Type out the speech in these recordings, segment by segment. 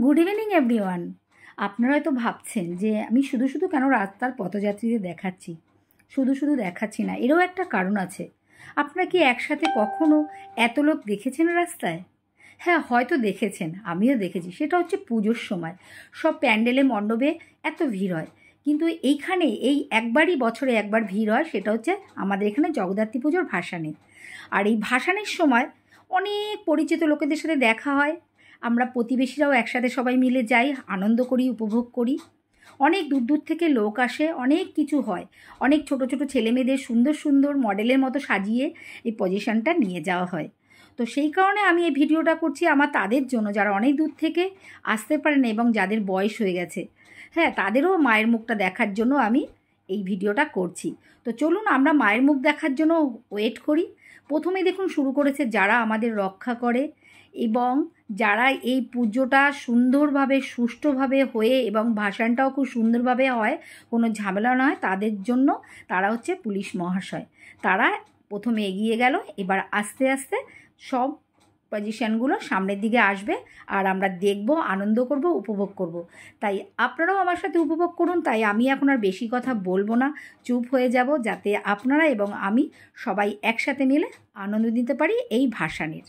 Good evening everyone. আপনারা হয়তো ভাবছেন যে আমি শুধু শুধু কেন রাস্তার পথযাত্রীদের দেখাচ্ছি। শুধু দেখাচ্ছি না, এরও একটা কারণ আছে। আপনারা কি একসাথে কখনো এত লোক দেখেছেন রাস্তায়? হ্যাঁ, হয়তো দেখেছেন, আমিও দেখেছি। সেটা হচ্ছে পুজোর সময় সব প্যান্ডেলে মণ্ডপে এত ভিড় হয়। কিন্তু এইখানে এই একবারই বছরে একবার ভিড় হয়, সেটা হচ্ছে আমাদের এখানে জগদ্ধাত্রী পুজোর ভাসানে। আর এই ভাসানের সময় অনেক পরিচিত লোকেদের সাথে দেখা হয়। আমরা প্রতিবেশীরাও একসাথে সবাই মিলে যাই, আনন্দ করি, উপভোগ করি। অনেক দূর দূর থেকে লোক আসে, অনেক কিছু হয়। অনেক ছোট ছোট ছেলেমেয়েদের সুন্দর সুন্দর মডেলের মতো সাজিয়ে এই পজিশনটা নিয়ে যাওয়া হয়। তো সেই কারণে আমি এই ভিডিওটা করছি আমার তাদের জন্য, যারা অনেক দূর থেকে আসতে পারেন এবং যাদের বয়স হয়ে গেছে। হ্যাঁ, তাদেরও মায়ের মুখটা দেখার জন্য আমি এই ভিডিওটা করছি। তো চলুন আমরা মায়ের মুখ দেখার জন্য ওয়েট করি। প্রথমে দেখুন শুরু করেছে যারা আমাদের রক্ষা করে এবং যারা এই পুজোটা সুন্দরভাবে সুষ্ঠুভাবে হয়ে এবং ভাসানটাও খুব সুন্দরভাবে হয়, কোনো ঝামেলা না হয়, তাদের জন্য তারা হচ্ছে পুলিশ মহাশয়। তারা প্রথমে এগিয়ে গেল, এবার আস্তে আস্তে সব পজিশানগুলো সামনের দিকে আসবে আর আমরা দেখব, আনন্দ করব, উপভোগ করব। তাই আপনারাও আমার সাথে উপভোগ করুন। তাই আমি এখন আর বেশি কথা বলবো না, চুপ হয়ে যাব, যাতে আপনারা এবং আমি সবাই একসাথে মিলে আনন্দ নিতে পারি এই ভাসানের।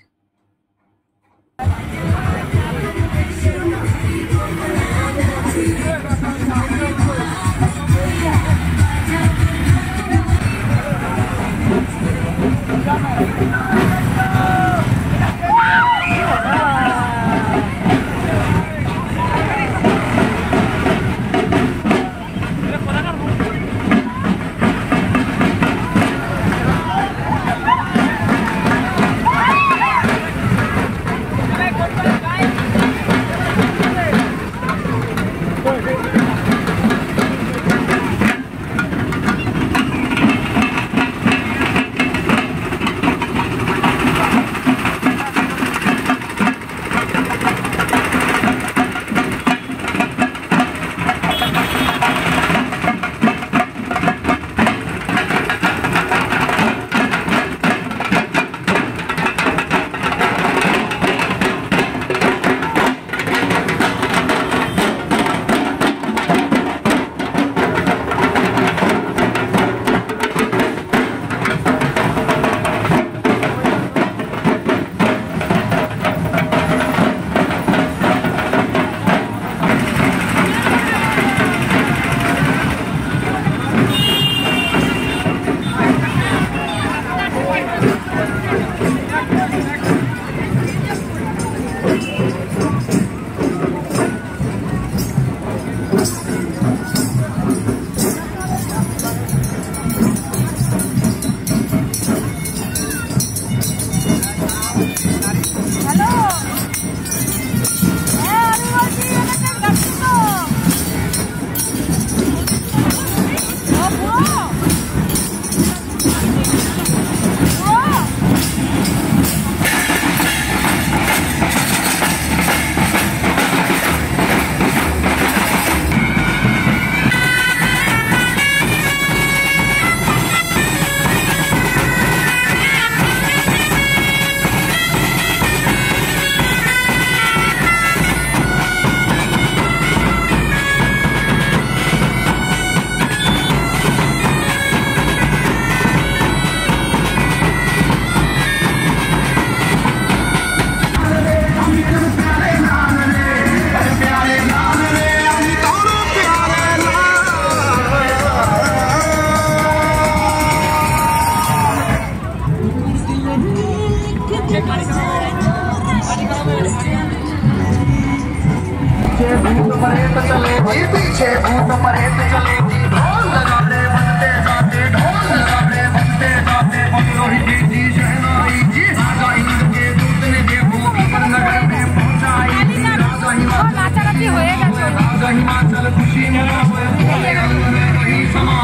पीछे भूत परेत चलेगी, ढोल लगाने बनते जाते, ढोल लगाने बनते जाते, बंदोही दीदी शहनाई जी, राजा हिंद के दूत ने देखो नगर में पहुंचाई, राजा हिमाचल खुशी में रही समा।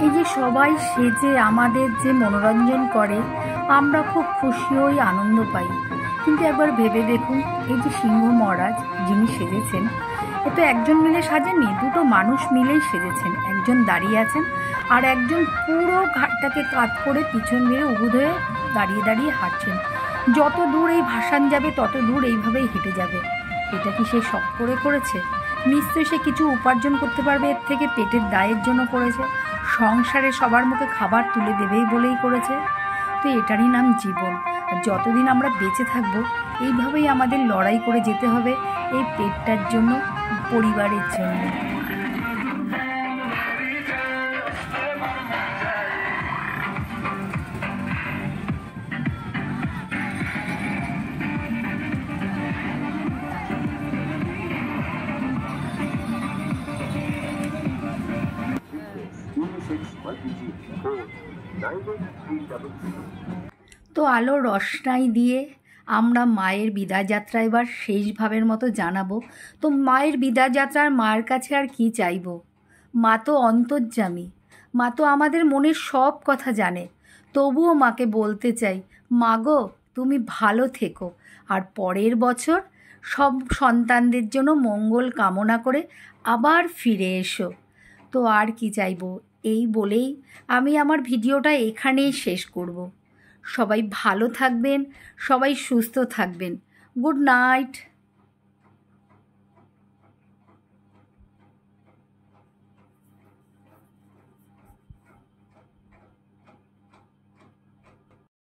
এই যে সবাই সেজে আমাদের যে মনোরঞ্জন করে, আমরা খুব খুশি হই, আনন্দ পাই। কিন্তু একবার ভেবে দেখুন, এই যে সিংহ মহারাজ যিনি সেজেছেন, এ তো একজন মিলে সাজেননি, দুটো মানুষ মিলেই সেজেছেন। একজন দাঁড়িয়ে আছেন আর একজন পুরো ঘাটটাকে কাত করে পিছন মেরে উবুধ হয়ে দাঁড়িয়ে দাঁড়িয়ে হাঁটছেন। যত দূর এই ভাসান যাবে তত দূর এইভাবেই হেঁটে যাবে। এটা কি সে শখ করে করেছে? নিশ্চয়ই সে কিছু উপার্জন করতে পারবে এর থেকে, পেটের দায়ের জন্য করেছে, সংসারে সবার মুখে খাবার তুলে দেবেই বলেই করেছে। তো এটারই নাম জীবন। আর যতদিন আমরা বেঁচে থাকবো এইভাবেই আমাদের লড়াই করে যেতে হবে এই পেটটার জন্য, পরিবারের জন্য। তো আলোর রসনাই দিয়ে আমরা মায়ের বিদায় যাত্রা এবার শেষভাবের মতো জানাবো। তো মায়ের বিদায় যাত্রার মায়ের কাছে আর কি চাইবো? মা তো অন্তর্যামী, মা তো আমাদের মনের সব কথা জানে। তবুও মাকে বলতে চাই, মা গো তুমি ভালো থেকো, আর পরের বছর সব সন্তানদের জন্য মঙ্গল কামনা করে আবার ফিরে এসো। তো আর কি চাইবো, এই বলেই আমি আমার ভিডিওটা এখানেই শেষ করব। সবাই ভালো থাকবেন, সবাই সুস্থ থাকবেন। Good night.